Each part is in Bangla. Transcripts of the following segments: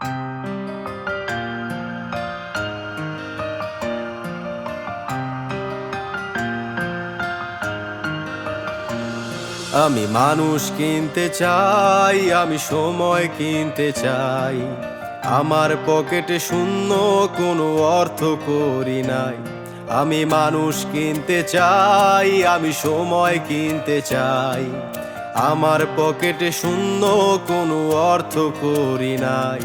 আমি মানুষ কিনতে চাই, আমি সময় কিনতে চাই। আমার পকেটে শূন্য, কোনো অর্থ করি নাই। আমি মানুষ কিনতে চাই, আমি সময় কিনতে চাই। আমার পকেটে শূন্য, কোনো অর্থ করি নাই।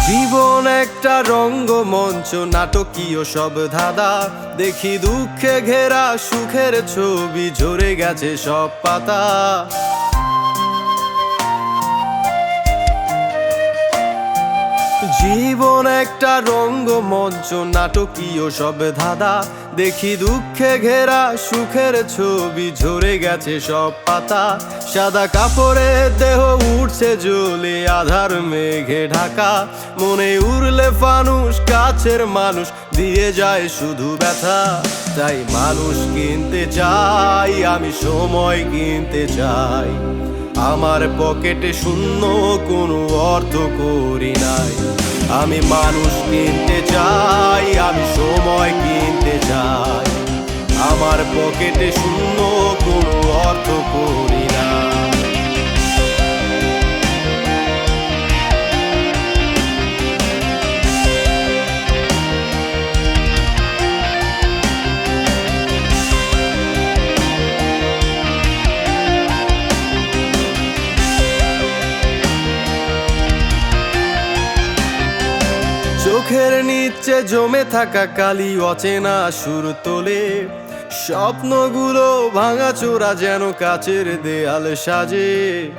জীবন একটা রঙ্গমঞ্চ, নাটকীয় সব ধাঁধা। দেখি দুঃখে ঘেরা সুখের ছবি, ঝরে গেছে সব পাতা। জীবন একটা রঙ্গমঞ্চ, নাটকীয় সব ধাঁধা। দেখি দুঃখে ঘেরা সুখের ছবি, ঝরে গেছে সব পাতা। সাদা কাপড়ে দেহ উঠছে জ্বলে, আধার মেঘে ঢাকা। মনে উড়লে ফানুস, কাছের মানুষ দিয়ে যায় শুধু ব্যথা। তাই মানুষ কিনতে চাই, আমি সময় কিনতে চাই। আমার পকেটে শূন্য, কোনো অর্থ করি নাই। আমি মানুষ কিনতে চাই, আমি সময় কিনতে চাই। আমার পকেটে শূন্য, কোনো অর্থ করি নাই। চোখের নিচে জমে থাকা কালি অচেনা সুর তোলে। স্বপ্নগুলো ভাঙাচোরা যেন কাচের দেয়াল সাজে।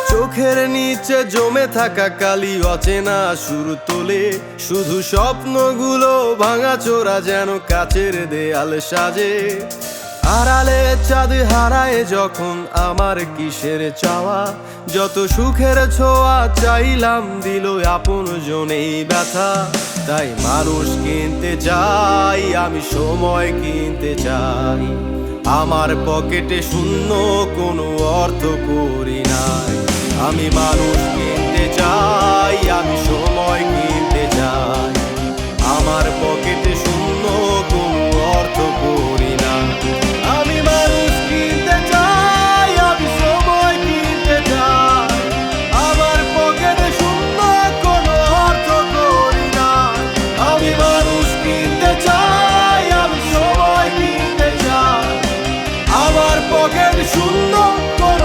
চোখের নিচে জমে থাকা কালি অচেনা সুর তোলে। শুধু স্বপ্নগুলো ভাঙাচোরা যেন কাচের দেয়াল সাজে। আড়ালে চাঁদ হারায় যখন, আমার কিসের চাওয়া। যত সুখের ছোঁয়া চাইলাম, দিল আপন জনেই ব্যথা। তাই মানুষ কিনতে চাই, আমি সময় কিনতে চাই। আমার পকেটে শূন্য, কোনো অর্থ করি নাই। আমি মানুষ কিনতে চাই, আমি সময় কিনতে চাই। আমার পকেটে শূন্য, কোনো অর্থ করি না। আমি মানুষ কিনতে চাই, আমি সময় কিনতে চাই। আমার পকেটে শূন্য, কোনো অর্থ করি না। আমি মানুষ কিনতে চাই, আমি সময় কিনতে চাই। আমার পকেটে শূন্য, কোনো